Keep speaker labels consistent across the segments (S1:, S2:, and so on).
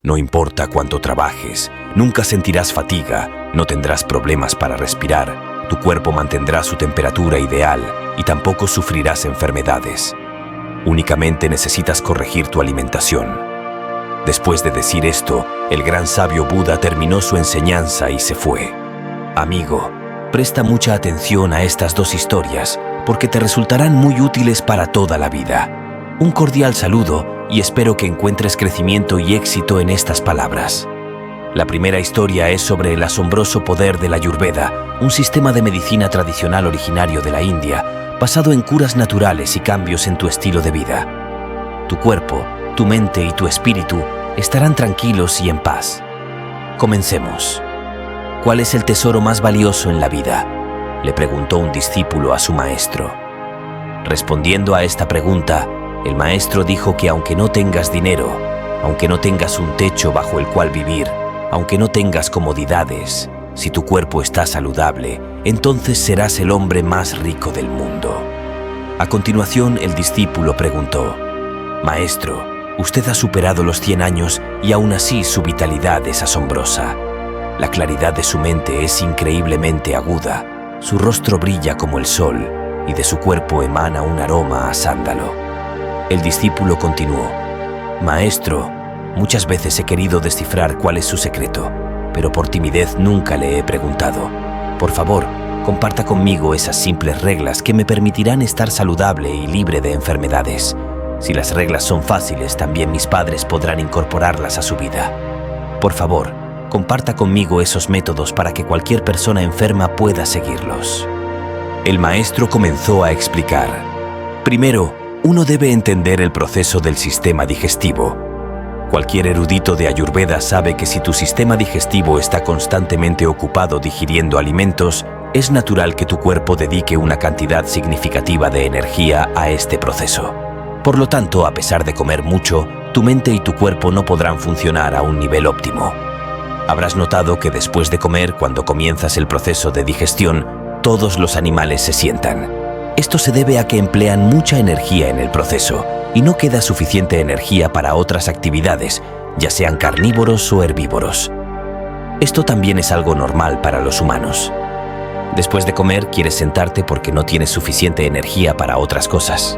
S1: No importa cuánto trabajes, nunca sentirás fatiga, no tendrás problemas para respirar, tu cuerpo mantendrá su temperatura ideal y tampoco sufrirás enfermedades. Únicamente necesitas corregir tu alimentación. Después de decir esto, el gran sabio Buda terminó su enseñanza y se fue. Amigo, presta mucha atención a estas dos historias porque te resultarán muy útiles para toda la vida. Un cordial saludo y espero que encuentres crecimiento y éxito en estas palabras. La primera historia es sobre el asombroso poder de la Ayurveda, un sistema de medicina tradicional originario de la India, basado en curas naturales y cambios en tu estilo de vida. Tu cuerpo, tu mente y tu espíritu estarán tranquilos y en paz. Comencemos. ¿Cuál es el tesoro más valioso en la vida?, le preguntó un discípulo a su maestro. Respondiendo a esta pregunta, el maestro dijo que aunque no tengas dinero, aunque no tengas un techo bajo el cual vivir, aunque no tengas comodidades, si tu cuerpo está saludable, entonces serás el hombre más rico del mundo. A continuación, el discípulo preguntó: Maestro, usted ha superado los 100 años y aún así su vitalidad es asombrosa. La claridad de su mente es increíblemente aguda, su rostro brilla como el sol y de su cuerpo emana un aroma a sándalo. El discípulo continuó: Maestro, muchas veces he querido descifrar cuál es su secreto, pero por timidez nunca le he preguntado. Por favor, comparta conmigo esas simples reglas que me permitirán estar saludable y libre de enfermedades. Si las reglas son fáciles, también mis padres podrán incorporarlas a su vida. Por favor, comparta conmigo esos métodos para que cualquier persona enferma pueda seguirlos. El maestro comenzó a explicar. Primero, uno debe entender el proceso del sistema digestivo. Cualquier erudito de Ayurveda sabe que si tu sistema digestivo está constantemente ocupado digiriendo alimentos, es natural que tu cuerpo dedique una cantidad significativa de energía a este proceso. Por lo tanto, a pesar de comer mucho, tu mente y tu cuerpo no podrán funcionar a un nivel óptimo. Habrás notado que después de comer, cuando comienzas el proceso de digestión, todos los animales se sientan. Esto se debe a que emplean mucha energía en el proceso y no queda suficiente energía para otras actividades, ya sean carnívoros o herbívoros. Esto también es algo normal para los humanos. Después de comer, quieres sentarte porque no tienes suficiente energía para otras cosas.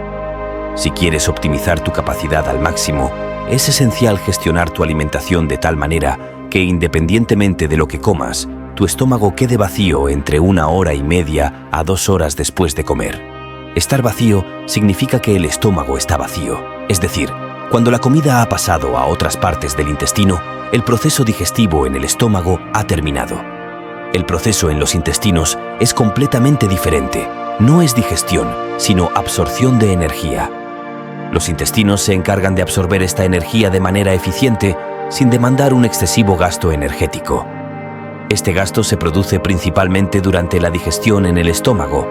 S1: Si quieres optimizar tu capacidad al máximo, es esencial gestionar tu alimentación de tal manera que, independientemente de lo que comas, tu estómago quede vacío entre 1 hora y media a 2 horas después de comer. Estar vacío significa que el estómago está vacío, es decir, cuando la comida ha pasado a otras partes del intestino, el proceso digestivo en el estómago ha terminado. El proceso en los intestinos es completamente diferente. No es digestión, sino absorción de energía. Los intestinos se encargan de absorber esta energía de manera eficiente, sin demandar un excesivo gasto energético. Este gasto se produce principalmente durante la digestión en el estómago.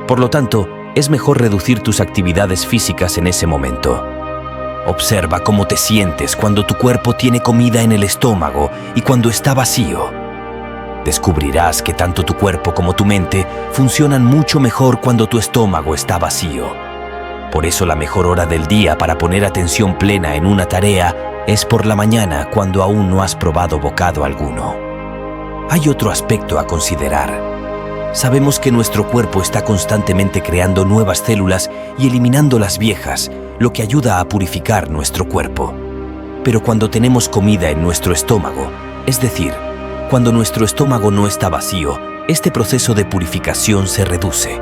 S1: Por lo tanto, es mejor reducir tus actividades físicas en ese momento. Observa cómo te sientes cuando tu cuerpo tiene comida en el estómago y cuando está vacío. Descubrirás que tanto tu cuerpo como tu mente funcionan mucho mejor cuando tu estómago está vacío. Por eso la mejor hora del día para poner atención plena en una tarea es por la mañana, cuando aún no has probado bocado alguno. Hay otro aspecto a considerar. Sabemos que nuestro cuerpo está constantemente creando nuevas células y eliminando las viejas, lo que ayuda a purificar nuestro cuerpo. Pero cuando tenemos comida en nuestro estómago, es decir, cuando nuestro estómago no está vacío, este proceso de purificación se reduce.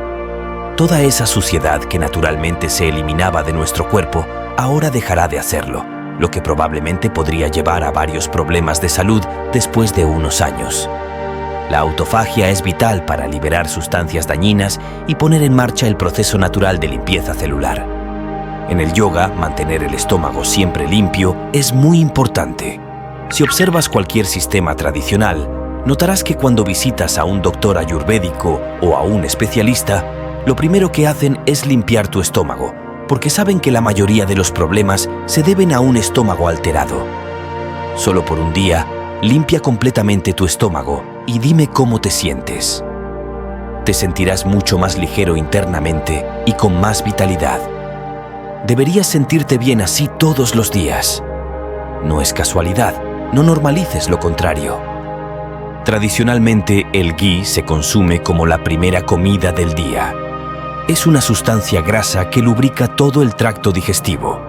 S1: Toda esa suciedad que naturalmente se eliminaba de nuestro cuerpo, ahora dejará de hacerlo, lo que probablemente podría llevar a varios problemas de salud después de unos años. La autofagia es vital para liberar sustancias dañinas y poner en marcha el proceso natural de limpieza celular. En el yoga, mantener el estómago siempre limpio es muy importante. Si observas cualquier sistema tradicional, notarás que cuando visitas a un doctor ayurvédico o a un especialista, lo primero que hacen es limpiar tu estómago, porque saben que la mayoría de los problemas se deben a un estómago alterado. Solo por un día, limpia completamente tu estómago y dime cómo te sientes. Te sentirás mucho más ligero internamente y con más vitalidad. Deberías sentirte bien así todos los días. No es casualidad, No normalices lo contrario. Tradicionalmente, el ghee se consume como la primera comida del día. Es una sustancia grasa que lubrica todo el tracto digestivo.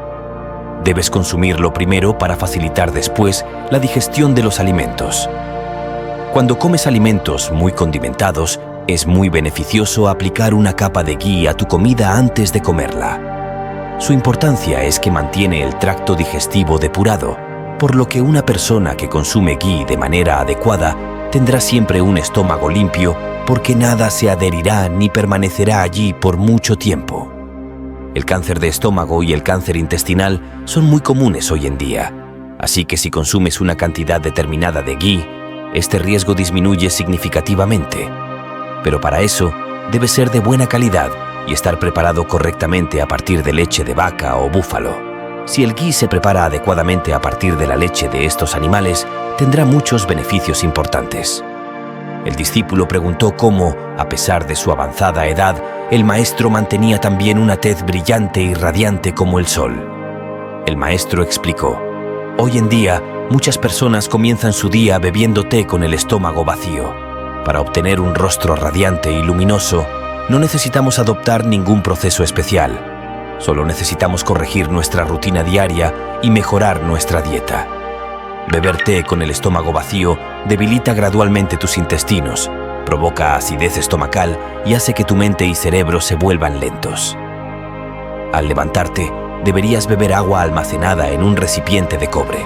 S1: Debes consumirlo primero para facilitar después la digestión de los alimentos. Cuando comes alimentos muy condimentados, es muy beneficioso aplicar una capa de ghee a tu comida antes de comerla. Su importancia es que mantiene el tracto digestivo depurado, por lo que una persona que consume ghee de manera adecuada tendrá siempre un estómago limpio porque nada se adherirá ni permanecerá allí por mucho tiempo. El cáncer de estómago y el cáncer intestinal son muy comunes hoy en día, así que si consumes una cantidad determinada de ghee, este riesgo disminuye significativamente. Pero para eso, debe ser de buena calidad y estar preparado correctamente a partir de leche de vaca o búfalo. Si el ghee se prepara adecuadamente a partir de la leche de estos animales, tendrá muchos beneficios importantes. El discípulo preguntó cómo, a pesar de su avanzada edad, el maestro mantenía también una tez brillante y radiante como el sol. El maestro explicó: hoy en día, muchas personas comienzan su día bebiendo té con el estómago vacío. Para obtener un rostro radiante y luminoso, no necesitamos adoptar ningún proceso especial. Solo necesitamos corregir nuestra rutina diaria y mejorar nuestra dieta. Beber té con el estómago vacío debilita gradualmente tus intestinos, provoca acidez estomacal y hace que tu mente y cerebro se vuelvan lentos. Al levantarte, deberías beber agua almacenada en un recipiente de cobre.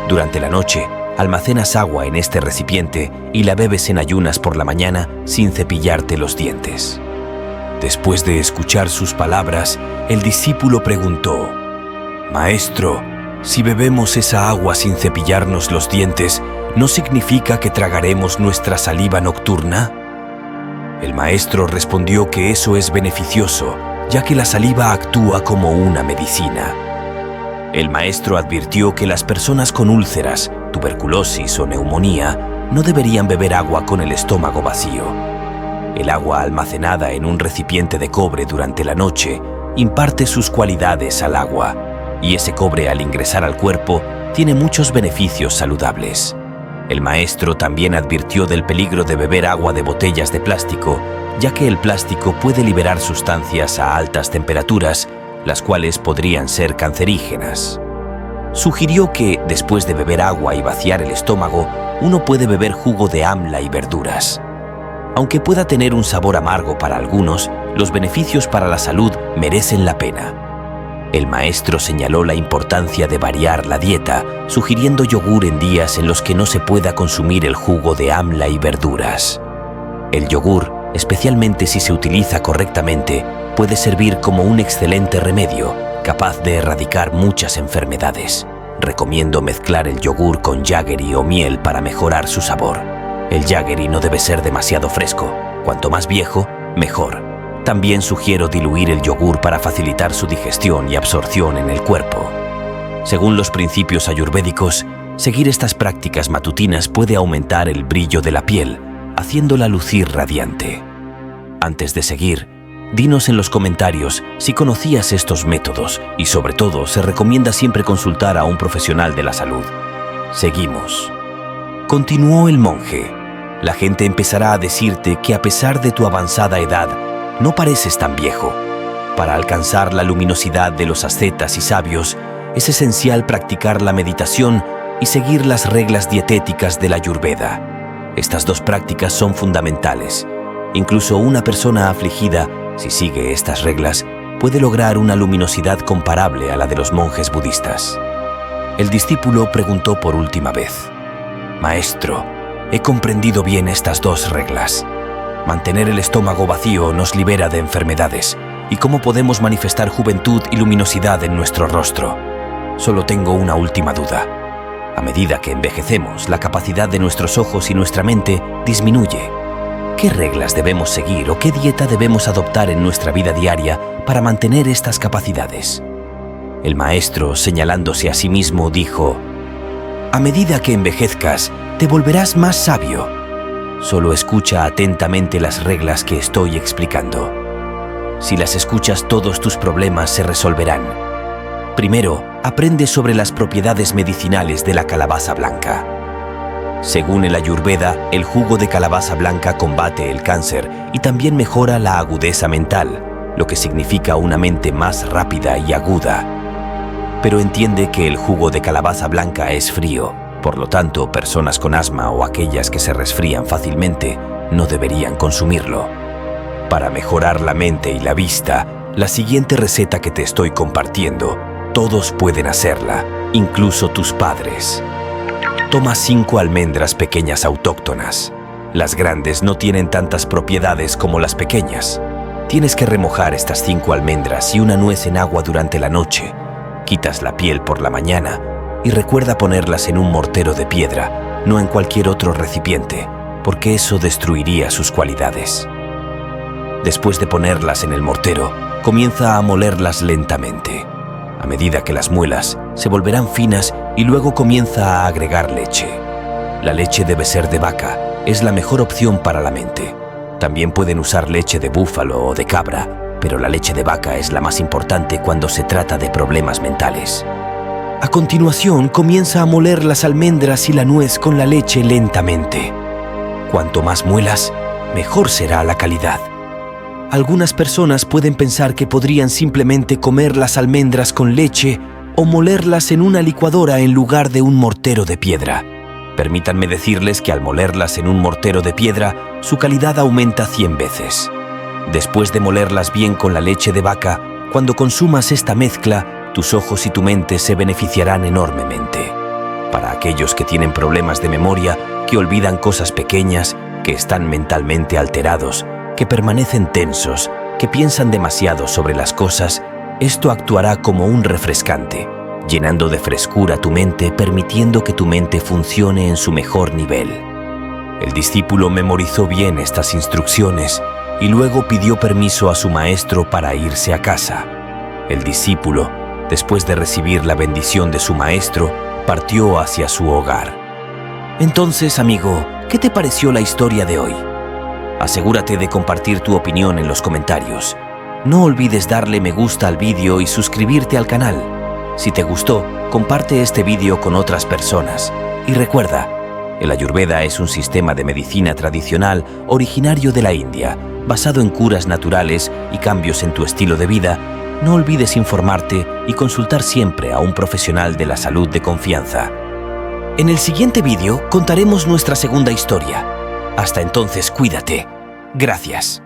S1: Durante la noche, almacenas agua en este recipiente y la bebes en ayunas por la mañana sin cepillarte los dientes. Después de escuchar sus palabras, el discípulo preguntó: Maestro, si bebemos esa agua sin cepillarnos los dientes, ¿no significa que tragaremos nuestra saliva nocturna? El maestro respondió que eso es beneficioso, ya que la saliva actúa como una medicina. El maestro advirtió que las personas con úlceras, tuberculosis o neumonía no deberían beber agua con el estómago vacío. El agua almacenada en un recipiente de cobre durante la noche imparte sus cualidades al agua, y ese cobre al ingresar al cuerpo tiene muchos beneficios saludables. El maestro también advirtió del peligro de beber agua de botellas de plástico, ya que el plástico puede liberar sustancias a altas temperaturas, las cuales podrían ser cancerígenas. Sugirió que, después de beber agua y vaciar el estómago, uno puede beber jugo de amla y verduras. Aunque pueda tener un sabor amargo para algunos, los beneficios para la salud merecen la pena. El maestro señaló la importancia de variar la dieta, sugiriendo yogur en días en los que no se pueda consumir el jugo de amla y verduras. El yogur, especialmente si se utiliza correctamente, puede servir como un excelente remedio, capaz de erradicar muchas enfermedades. Recomiendo mezclar el yogur con jaggery o miel para mejorar su sabor. El jaggery no debe ser demasiado fresco. Cuanto más viejo, mejor. También sugiero diluir el yogur para facilitar su digestión y absorción en el cuerpo. Según los principios ayurvédicos, seguir estas prácticas matutinas puede aumentar el brillo de la piel, haciéndola lucir radiante. Antes de seguir, dinos en los comentarios si conocías estos métodos y, sobre todo, se recomienda siempre consultar a un profesional de la salud. Seguimos. Continuó el monje: la gente empezará a decirte que a pesar de tu avanzada edad, no pareces tan viejo. Para alcanzar la luminosidad de los ascetas y sabios, es esencial practicar la meditación y seguir las reglas dietéticas de la Ayurveda. Estas dos prácticas son fundamentales. Incluso una persona afligida, si sigue estas reglas, puede lograr una luminosidad comparable a la de los monjes budistas. El discípulo preguntó por última vez: Maestro, he comprendido bien estas dos reglas. Mantener el estómago vacío nos libera de enfermedades. ¿Y cómo podemos manifestar juventud y luminosidad en nuestro rostro? Solo tengo una última duda. A medida que envejecemos, la capacidad de nuestros ojos y nuestra mente disminuye. ¿Qué reglas debemos seguir o qué dieta debemos adoptar en nuestra vida diaria para mantener estas capacidades? El maestro, señalándose a sí mismo, dijo: A medida que envejezcas, te volverás más sabio. Solo escucha atentamente las reglas que estoy explicando. Si las escuchas, todos tus problemas se resolverán. Primero, aprende sobre las propiedades medicinales de la calabaza blanca. Según el Ayurveda, el jugo de calabaza blanca combate el cáncer y también mejora la agudeza mental, lo que significa una mente más rápida y aguda. Pero entiende que el jugo de calabaza blanca es frío, por lo tanto, personas con asma o aquellas que se resfrían fácilmente no deberían consumirlo. Para mejorar la mente y la vista, la siguiente receta que te estoy compartiendo, todos pueden hacerla, incluso tus padres. Toma 5 almendras pequeñas autóctonas. Las grandes no tienen tantas propiedades como las pequeñas. Tienes que remojar estas 5 almendras y una nuez en agua durante la noche. Quitas la piel por la mañana y recuerda ponerlas en un mortero de piedra, no en cualquier otro recipiente, porque eso destruiría sus cualidades. Después de ponerlas en el mortero, comienza a molerlas lentamente. A medida que las muelas, se volverán finas y luego comienza a agregar leche. La leche debe ser de vaca, es la mejor opción para la mente. También pueden usar leche de búfalo o de cabra, pero la leche de vaca es la más importante cuando se trata de problemas mentales. A continuación, comienza a moler las almendras y la nuez con la leche lentamente. Cuanto más muelas, mejor será la calidad. Algunas personas pueden pensar que podrían simplemente comer las almendras con leche o molerlas en una licuadora en lugar de un mortero de piedra. Permítanme decirles que al molerlas en un mortero de piedra, su calidad aumenta 100 veces. Después de molerlas bien con la leche de vaca, cuando consumas esta mezcla, tus ojos y tu mente se beneficiarán enormemente. Para aquellos que tienen problemas de memoria, que olvidan cosas pequeñas, que están mentalmente alterados, que permanecen tensos, que piensan demasiado sobre las cosas, esto actuará como un refrescante, llenando de frescura tu mente, permitiendo que tu mente funcione en su mejor nivel. El discípulo memorizó bien estas instrucciones y luego pidió permiso a su maestro para irse a casa. El discípulo, después de recibir la bendición de su maestro, partió hacia su hogar. Entonces, amigo, ¿qué te pareció la historia de hoy? Asegúrate de compartir tu opinión en los comentarios. No olvides darle me gusta al vídeo y suscribirte al canal. Si te gustó, comparte este vídeo con otras personas. Y recuerda, el Ayurveda es un sistema de medicina tradicional originario de la India, basado en curas naturales y cambios en tu estilo de vida. No olvides informarte y consultar siempre a un profesional de la salud de confianza. En el siguiente vídeo contaremos nuestra segunda historia. Hasta entonces, cuídate. Gracias.